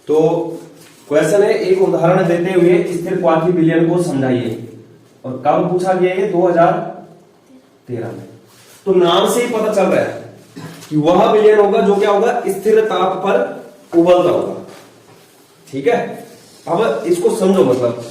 तो क्वेश्चन है, एक उदाहरण देते हुए स्थिर क्वाथी विलयन को समझाइए। और कब पूछा गया है? 2013 में। तो नाम से ही पता चल रहा है कि वह विलयन होगा जो क्या होगा, स्थिर ताप पर उबलता होगा। ठीक है, अब इसको समझो। मतलब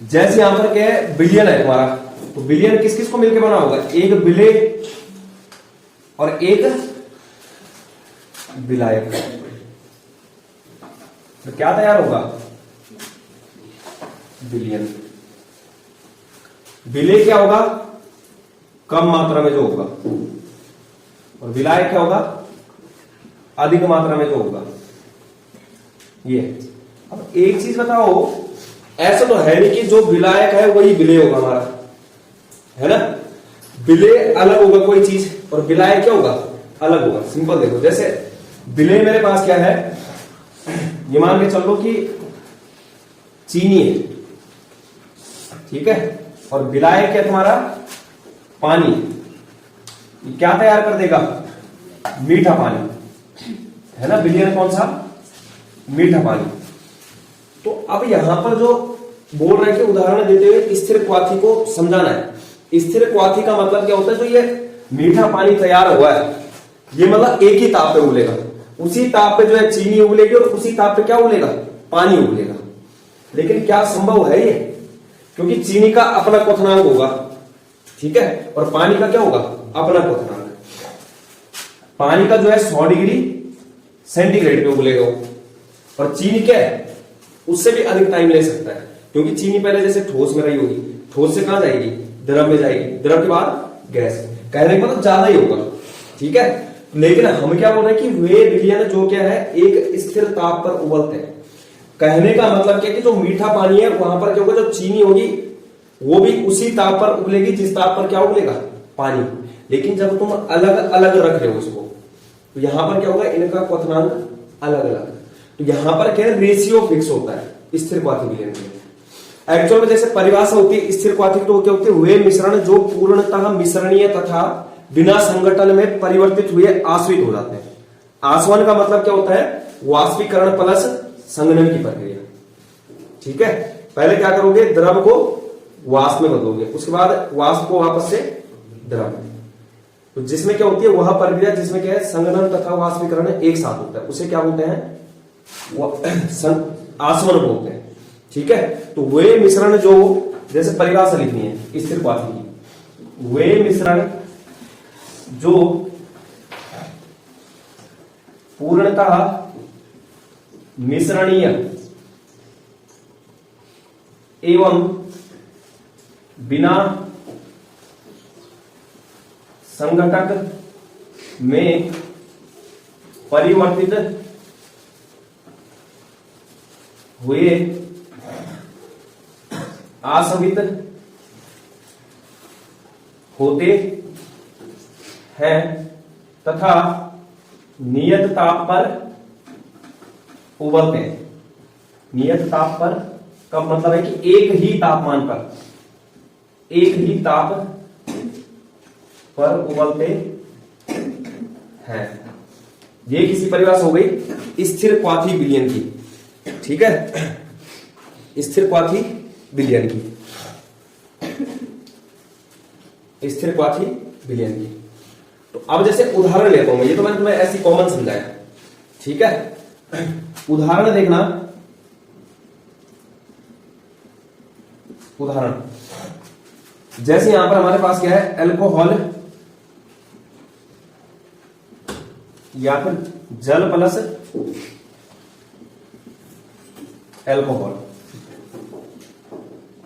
जैसे यहां पर क्या है, विलयन है हमारा, तो विलयन किस किस को मिलकर बना होगा? एक विलेय और एक विलायक। तो क्या तैयार होगा? विलयन। विलेय क्या होगा? कम मात्रा में जो होगा, और विलायक क्या होगा? अधिक मात्रा में जो होगा। ये अब एक चीज बताओ, ऐसा तो है नहीं कि जो विलायक है वही विलेय होगा हमारा, है ना? विलेय अलग होगा कोई चीज, और विलायक क्या होगा? अलग होगा। सिंपल देखो, जैसे विलेय मेरे पास क्या है, ये मान के चलो कि चीनी है, ठीक है, और विलायक क्या तुम्हारा? पानी। ये क्या तैयार कर देगा? मीठा पानी, है ना? विलयन कौन सा? मीठा पानी। तो अब यहां पर जो बोल रहे हैं कि उदाहरण देते हुए स्थिर क्वाथी को समझाना है। स्थिर क्वाथी का मतलब क्या होता है? जो ये मीठा पानी तैयार हुआ है, ये मतलब एक ही ताप पे उबलेगा। उसी ताप पे जो है चीनी उबलेगी, और उसी ताप पे क्या उबलेगा? पानी उबलेगा। लेकिन क्या संभव है ये? क्योंकि चीनी का अपना क्वथनांक होगा, ठीक है, और पानी का क्या होगा? अपना क्वथनांक। पानी का जो है 100 डिग्री सेंटीग्रेड पे उबलेगा, और चीनी क्या है? उससे भी अधिक टाइम ले सकता है, क्योंकि चीनी पहले जैसे ठोस में रही होगी, ठोस से कहां जाएगी? द्रव में जाएगी, द्रव के बाद गैस। कहने का मतलब ज्यादा ही होगा, ठीक है। लेकिन हम क्या बोल रहे हैं कि वे विलयन जो क्या है, एक स्थिर ताप पर उबलते हैं। कहने का मतलब क्या कि जो मीठा पानी है वहां पर क्या होगा? जो चीनी होगी वो भी उसी ताप पर उबलेगी जिस ताप पर क्या उबलेगा? पानी। लेकिन जब तुम अलग अलग रख रहे हो उसको, तो यहां पर क्या होगा? इनका क्वथनांक अलग अलग। तो यहां पर क्या है? रेशियो फिक्स होता है स्थिर क्वाथी विलयन में। एक्चुअल में जैसे परिभाषा होती है स्थिर क्वाथी तो क्या होती है? वे मिश्रण जो पूर्णतः मिश्रणीय तथा बिना संगठन में परिवर्तित हुए आश्वित हो जाते हैं। आसवन का मतलब क्या होता है? वाष्पीकरण प्लस संघनन की प्रक्रिया, ठीक है। पहले क्या करोगे? द्रव को वाष्प में बदलोगे, उसके बाद वाष्प को वापस से द्रव। तो जिसमें क्या होती है? वह प्रक्रिया जिसमें क्या है? संघनन तथा वाष्पीकरण एक साथ होता है, उसे क्या बोलते हैं? आसवन बोलते हैं, ठीक है। तो वे मिश्रण जो, जैसे परिभाषा लिखनी है स्थिर क्वाथी की, वे मिश्रण जो पूर्णतः मिश्रणीय एवं बिना संघटक में परिवर्तित हुए आश्वित होते हैं तथा नियत ताप पर उबलते हैं। नियत ताप पर का मतलब है कि एक ही तापमान पर, एक ही ताप पर उबलते हैं। ये किसी परिभाषा हो गई स्थिर क्वाथी विलयन की, ठीक है। स्थिर क्वाथी विलयन की, स्थिर क्वाथी विलयन की। तो अब जैसे उदाहरण लेता हूं मैं, ये तो मैंने तुम्हें ऐसी कॉमन समझाया, ठीक है। उदाहरण देखना, उदाहरण जैसे यहां पर हमारे पास क्या है? अल्कोहल या फिर जल प्लस अल्कोहल,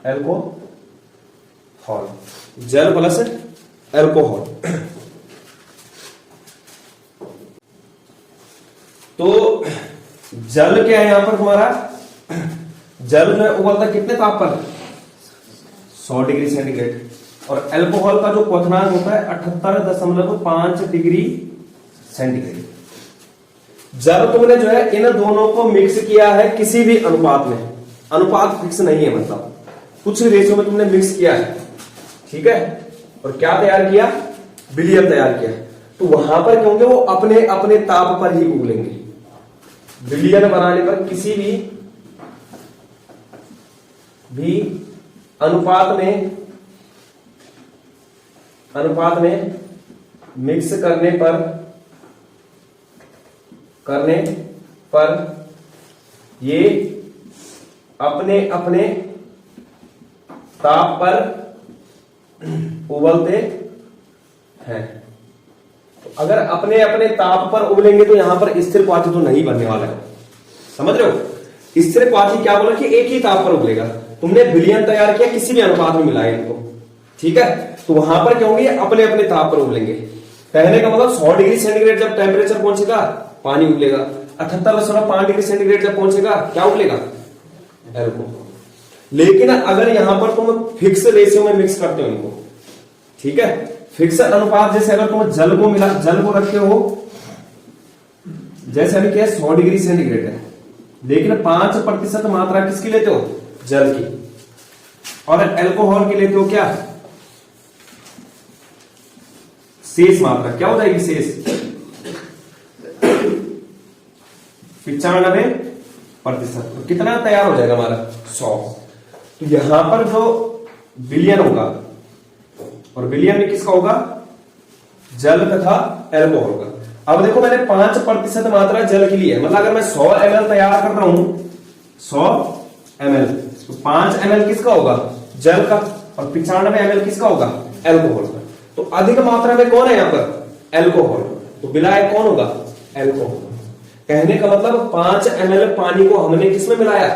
अल्कोहल, जल प्लस अल्कोहल। तो जल क्या है यहां पर तुम्हारा? जल जो है उबलता कितने ताप पर? 100 डिग्री सेंटीग्रेड। और अल्कोहल का जो क्वथनांक होता है 78.5 डिग्री सेंटीग्रेड। जब तुमने जो है इन दोनों को मिक्स किया है किसी भी अनुपात में, अनुपात फिक्स नहीं है, मतलब कुछ रेशियो में तुमने मिक्स किया है, ठीक है, और क्या तैयार किया? विलयन तैयार किया, तो वहां पर क्या होंगे? वो अपने अपने ताप पर ही उबलेंगे। विलयन बनाने पर किसी भी अनुपात में मिक्स करने पर ये अपने अपने ताप पर उबलते हैं। तो अगर अपने अपने ताप पर उबलेंगे तो यहां पर स्थिर क्वाथी तो नहीं बनने वाला है, समझ रहे हो। स्थिर क्वाथी क्या बोला कि एक ही ताप पर उबलेगा। तुमने विलयन तैयार किया, किसी भी अनुपात में मिलाया इनको, ठीक है, तो वहां पर क्या होंगे, अपने अपने ताप पर उबलेंगे। कहने का मतलब 100 डिग्री सेंटीग्रेड जब टेम्परेचर पहुंचेगा पानी उबलेगा, 78.5 डिग्री सेंटीग्रेड जब पहुंचेगा क्या उबलेगा, एल्कोहल। लेकिन अगर यहां पर तुम फिक्स रेशियो में मिक्स करते हो इनको, ठीक है, फिक्स अनुपात, जैसे अगर तुम जल को रखते हो, जैसे अभी क्या 100 डिग्री सेंटीग्रेड है, लेकिन 5% मात्रा किसकी लेते हो, जल की, और एल्कोहल की लेते हो क्या, शेष मात्रा क्या हो जाएगी, शेष 95%। तो कितना तैयार हो जाएगा हमारा 100। तो यहां पर जो विलयन होगा, और विलयन में किसका होगा, जल तथा एल्कोहल का। अब देखो मैंने 5% मात्रा जल की ली है, मतलब अगर मैं 100 ml तैयार कर रहा हूं, 100 ml, तो 5 ml किसका होगा, जल का, और 95 ml किसका होगा, एल्कोहल का। तो अधिक मात्रा में कौन है यहां पर, एल्कोहल। तो विलायक कौन होगा, एल्कोहल। कहने का मतलब 5 ml पानी को हमने किसमें मिलाया,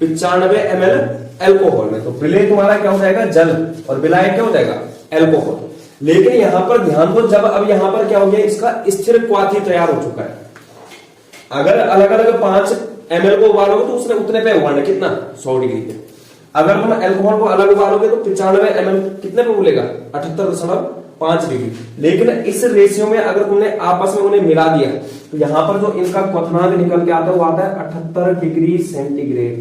95 ml एल्कोहल में। तो विलय तुम्हारा क्या हो जाएगा, जल, और विलायक क्या हो जाएगा, एल्कोहल। लेकिन यहां पर ध्यान दो, जब अब यहां पर क्या हो गया, इसका स्थिर क्वाथी तैयार हो चुका है। अगर अलग अलग 5 ml को उबालोगे तो उसने उतने पे उबालना, कितना, 100 डिग्री पे। अगर तुम एल्कोहल को अलग उबालोगे तो 95 ml कितने पे उबलेगा, 78.5 डिग्री। लेकिन इस रेशियो में अगर तुमने आपस में उन्हें मिला दिया तो यहां पर जो इनका क्वथनांक निकल के आता है वो आता है 78 डिग्री सेंटीग्रेड।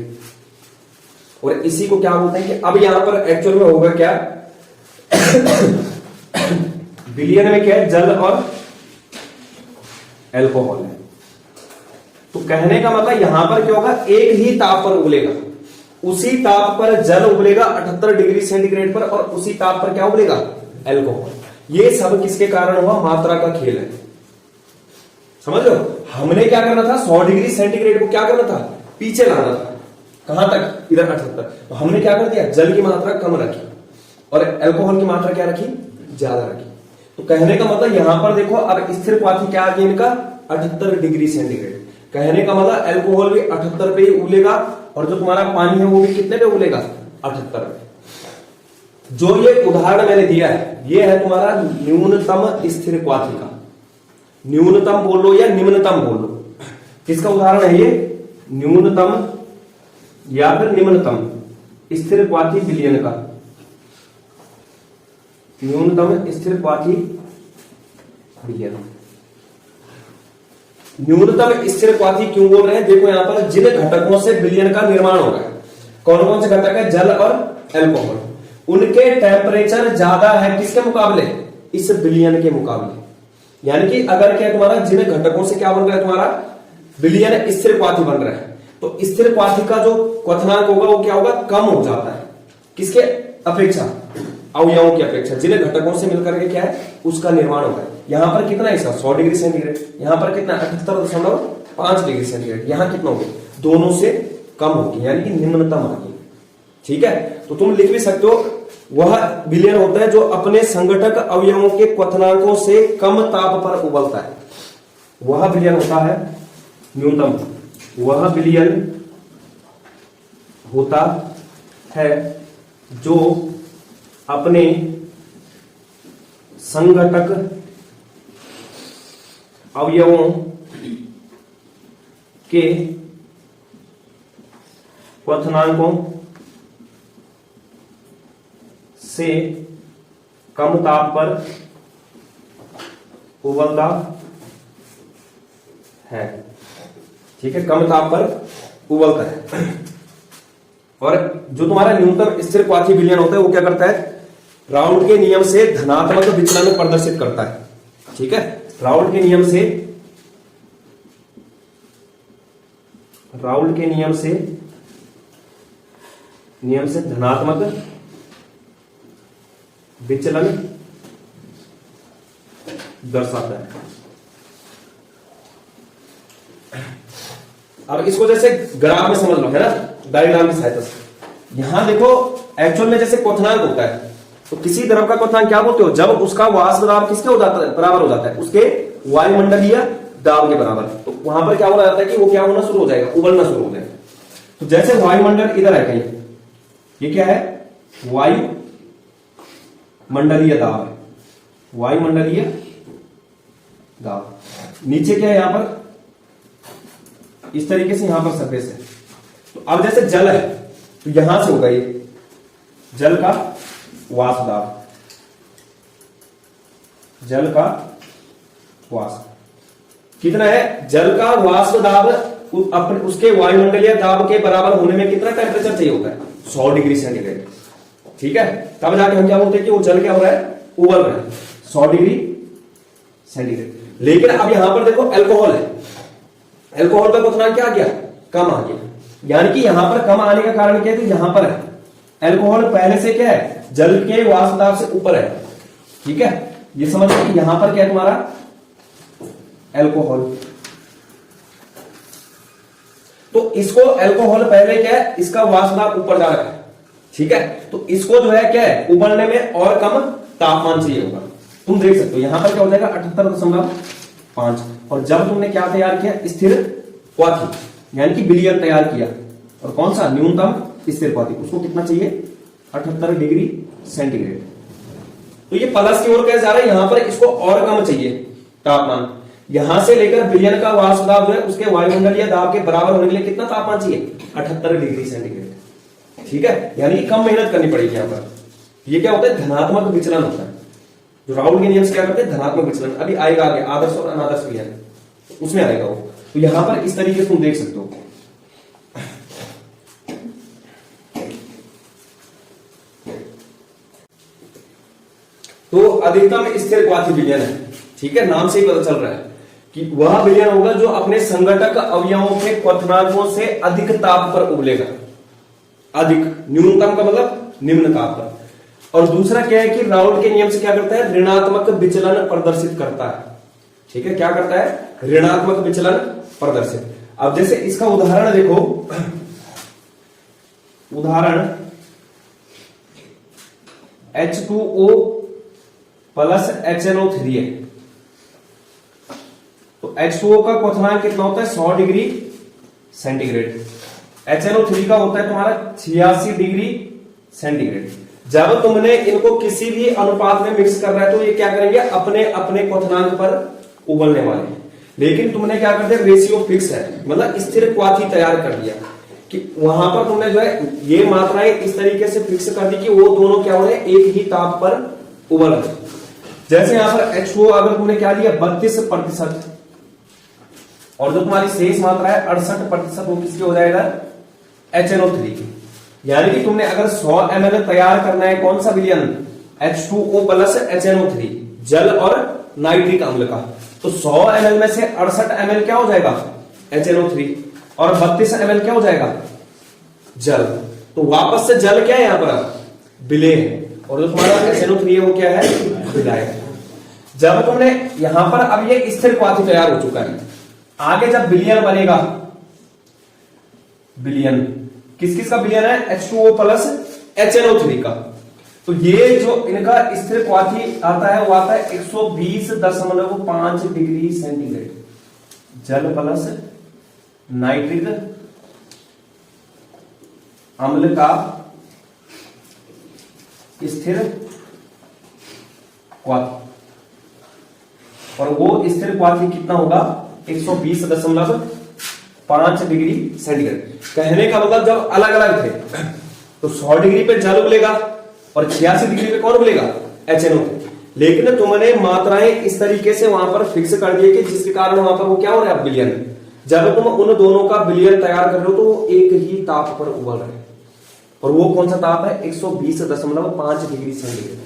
और इसी को क्या बोलते हैं कि अब यहां पर एक्चुअल में होगा क्या, विलयन में क्या है, जल और एल्कोहल है। तो कहने का मतलब यहां पर क्या होगा, एक ही ताप पर उबलेगा, उसी ताप पर जल उबलेगा 78 डिग्री सेंटीग्रेड पर, और उसी ताप पर क्या उबलेगा, एल्कोहल। ये सब किसके कारण हुआ, मात्रा का खेल है, समझ लो। हमने क्या करना था, 100 डिग्री सेंटीग्रेड को क्या करना था, पीछे लाना था, कहां तक, इधर 78। तो हमने क्या कर दिया, जल की मात्रा कम रखी और एल्कोहल की मात्रा क्या रखी, ज्यादा रखी। तो कहने का मतलब यहां पर देखो, अब स्थिर क्वाथी क्या आ गया इनका, 78 डिग्री सेंटीग्रेड। कहने का मतलब एल्कोहल भी 78 पे ही उबलेगा, और जो तुम्हारा पानी है वो भी कितने पे उबलेगा, 78 पे। जो ये उदाहरण मैंने दिया है, ये है तुम्हारा न्यूनतम स्थिर क्वाथी का। न्यूनतम बोल लो या निम्नतम बोल लो, किसका उदाहरण है ये, न्यूनतम या फिर निम्नतम स्थिर क्वाथी विलयन का। न्यूनतम स्थिर क्वाथी विलयन। न्यूनतम स्थिर क्वाथी क्यों बोल रहे हैं, देखो यहां पर जिन घटकों से विलयन का निर्माण होगा, कौन कौन से घटक है, जल और एल्कोहल, उनके टेम्परेचर ज्यादा है किसके मुकाबले, इस विलयन के मुकाबले। यानी कि अगर क्या तुम्हारा जिन घटकों से क्या बन रहा है, तुम्हारा विलयन स्थिर क्वाथी बन रहा है, तो स्थिर क्वाथी का जो क्वथनांक होगा वो क्या होगा, कम हो जाता है, किसके अपेक्षा, अवयवों की अपेक्षा। जिन घटकों से मिलकर के क्या है, उसका निर्माण होगा। यहां पर कितना है इसका, 100 डिग्री सेंटीग्रेड, यहां पर कितना, 78.5 डिग्री सेंटीग्रेड, यहां कितना होगा, दोनों से कम होगी, यानी कि निम्नतम आ गई, ठीक है। तो तुम लिख भी सकते हो, वह विलयन होता है जो अपने संगठक अवयवों के क्वथनांकों से कम ताप पर उबलता है, वह विलयन होता है न्यूनतम। वह विलयन होता है जो अपने संगठक अवयवों के क्वथनांकों से कम ताप पर उबलता है, ठीक है, कम ताप पर उबलता है। और जो तुम्हारा न्यूनतम स्थिर क्वाथी विलयन होता है वो क्या करता है, राउल्ट के नियम से धनात्मक विचलन प्रदर्शित करता है, ठीक है। राउल्ट के नियम से राउल्ट के नियम से धनात्मक विचलन दर्शाता है। अब इसको जैसे ग्राफ में समझ लो, है ना, डायग्राम की सहायता से। यहां देखो एक्चुअल में जैसे क्वथनांक होता है, तो किसी द्रव का क्वथनांक क्या बोलते हो, जब उसका वाष्प दाब किसके हो जाता है, बराबर हो जाता है उसके वायुमंडलीय दाब के बराबर। तो वहां पर क्या हो जाता है कि वो क्या होना शुरू हो जाएगा, उबलना शुरू हो जाएगा। तो जैसे वायुमंडल इधर है कहीं, ये क्या है, वायुमंडलीय दाब है, वायुमंडलीय दाब। नीचे क्या है, यहां पर इस तरीके से यहां पर सरफेस है। तो अब जैसे जल है, तो यहां से होगा ये जल का वाष्प दाब, जल का वाष्प कितना है, जल का वाष्प दाब अपने उसके वायुमंडलीय दाब के बराबर होने में कितना टेम्परेचर चाहिए होता है, 100 डिग्री सेंटीग्रेड। ठीक है, तब जाके हम क्या बोलते हैं कि वो जल क्या हो रहा है, उबल रहा है 100 डिग्री सेंटीग्रेड। लेकिन अब यहां पर देखो अल्कोहल है, अल्कोहल का क्वथनांक क्या आ गया, कम आ गया। यानी कि यहां पर कम आने का कारण क्या है, तो यहां पर है अल्कोहल पहले से क्या है, जल के वाष्प दाब से ऊपर है। ठीक है, ये समझ कि यहां पर क्या है तुम्हारा अल्कोहल। तो इसको अल्कोहल पहले क्या है, इसका वाष्प दाब ऊपर जा रहा है। ठीक है, तो इसको जो है क्या है, उबलने में और कम तापमान चाहिए होगा। तुम देख सकते हो यहां पर क्या हो जाएगा 78.5। और जब तुमने क्या तैयार किया, स्थिर क्वाथी यानी कि विलयन तैयार किया, और कौन सा न्यूनतम स्थिर क्वाथी, उसको कितना चाहिए 78 डिग्री सेंटीग्रेड। तो ये प्लस की ओर कैसे जा रहा है, यहां पर इसको और कम चाहिए तापमान। यहां से लेकर विलयन का वाष्प दाब जो है उसके वायुमंडलीय दाब के बराबर होने के लिए कितना तापमान चाहिए, 78 डिग्री सेंटीग्रेड। ठीक है, यानी कम मेहनत करनी पड़ेगी यहां पर। ये क्या होता है, धनात्मक विचलन होता है। जो राउल्ट के नियम से क्या करते हैं, धनात्मक विचलन। अभी आएगा आगे आदर्श और अनादर्श विलयन, उसमें आएगा वो। तो यहां पर इस तरीके से तुम देख सकते हो। तो अधिकतम स्थिर क्वाथी विलयन है। ठीक है, नाम से ही पता चल रहा है कि वह विलयन होगा जो अपने संघटक अवयवों के क्वथनांकों से अधिक ताप पर उबलेगा। अधिक, न्यूनतम का मतलब निम्न ताप पर। और दूसरा क्या है कि राउल्ट के नियम से क्या करता है, ऋणात्मक विचलन प्रदर्शित करता है। ठीक है, क्या करता है, ऋणात्मक विचलन प्रदर्शित। अब जैसे इसका उदाहरण देखो, उदाहरण H2O प्लस HNO3 है। तो H2O का क्वथनांक कितना होता है, 100 डिग्री सेंटीग्रेड। HNO3 का होता है तुम्हारा 86 डिग्री सेंटीग्रेड। जब तुमने इनको किसी भी अनुपात में मिक्स कर रहा है तो ये क्या करेंगे, अपने अपने क्वथनांक पर उबलने वाले हैं। लेकिन तुमने क्या कर दिया, रेशियो फिक्स है, मतलब स्थिर क्वाथी तैयार कर दिया कि वहां पर तुमने जो है ये मात्राएं इस तरीके से फिक्स कर दी कि वो दोनों क्या हो रहे हैं, एक ही ताप पर उबल रहे। जैसे यहां पर H2O अगर तुमने क्या दिया 32%, और जो तुम्हारी शेष मात्रा है 68%, वो किसकी हो जाएगा, HNO3 की। यानी कि तुमने अगर 100 ml तैयार करना है, कौन सा विलयन, H2O प्लस HNO3, जल और नाइट्रिक अम्ल का, तो 100 ml में से 68 ml क्या हो जाएगा, HNO3, और 32 ml क्या हो जाएगा, जल। तो वापस से जल क्या है यहां पर, विलेय है, और जो तुम्हारा HNO3 है वो क्या है, विलायक है। जब तुमने यहां पर, अब ये स्थिर क्वाथी तैयार हो चुका है, आगे जब विलयन बनेगा, विलयन किस किस का विलयन है, H2O प्लस HNO3 का, तो ये जो इनका स्थिर क्वाथी आता है वो आता है 120.5 डिग्री सेंटीग्रेड। जल प्लस नाइट्रिक अम्ल का स्थिर क्वाथी, और वो स्थिर क्वाथी कितना होगा, 120.5 डिग्री सेंटीग्रेड। कहने का मतलब जब अलग अलग थे तो 100 डिग्री पे जल उबलेगा और 86 डिग्री पे कौन उबलेगा, HNO। लेकिन तुमने मात्राएं इस तरीके से वहां पर फिक्स कर दिए कि जिसके कारण वहां पर वो क्या हो रहा है, विलयन। जब तुम उन दोनों का विलयन तैयार कर रहे हो तो वो एक ही ताप पर उबल रहे हैं, और वो कौन सा ताप है, 120.5 डिग्री सेंटीग्रेड।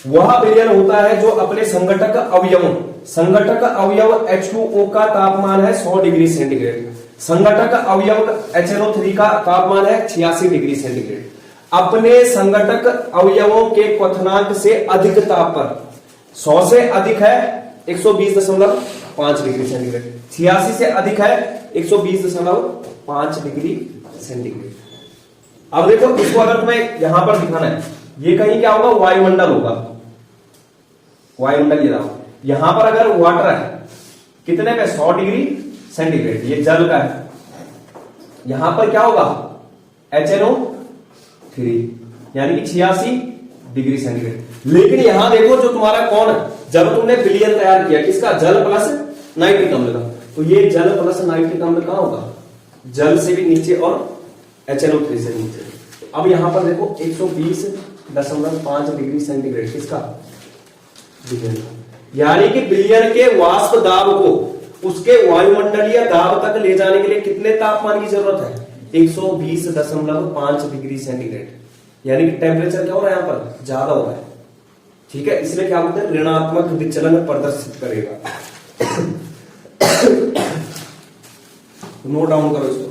वह विलयन होता है जो अपने संघटक अवयव H2O का तापमान है 100 डिग्री सेंटीग्रेड, संगठक अवयव HNO3 का तापमान है 86 डिग्री सेंटीग्रेड। अपने संगठक अवयवों के क्वथनांक से अधिक ताप पर 100 से अधिक है 120.5 डिग्री सेंटीग्रेड, 86 से अधिक है 120.5 डिग्री सेंटीग्रेड। अब देखो इसको अगर तुम्हें यहां पर दिखाना है, ये कहीं क्या होगा, वायुमंडल होगा, वायुमंडल ये रहा। यहां पर अगर वाटर है कितने पे, 100 डिग्री सेंटीग्रेड, ये जल का है। यहां पर क्या होगा, HNO3 यानी कि 86 डिग्री सेंटीग्रेड। लेकिन यहां देखो जो तुम्हारा कौन है, जब तुमने विलयन तैयार किया किसका, जल प्लस नाइट्रिक अम्ल का, तो ये जल प्लस नाइट्रिक अम्ल कहां होगा, जल से भी नीचे और HNO3 से नीचे। अब यहां पर देखो 120.5 डिग्री सेंटीग्रेड किसका, विलयन का। यानी कि विलयन के वाष्प दाब को उसके वायुमंडलीय दाब तक ले जाने के लिए कितने तापमान की जरूरत है, 120.5 डिग्री सेंटीग्रेड। यानी कि टेम्परेचर क्या हो रहा है, यहां पर ज्यादा हो रहा है। ठीक है, इसलिए क्या बोलते हैं, ऋणात्मक विचलन प्रदर्शित करेगा। नोट डाउन करो इसको।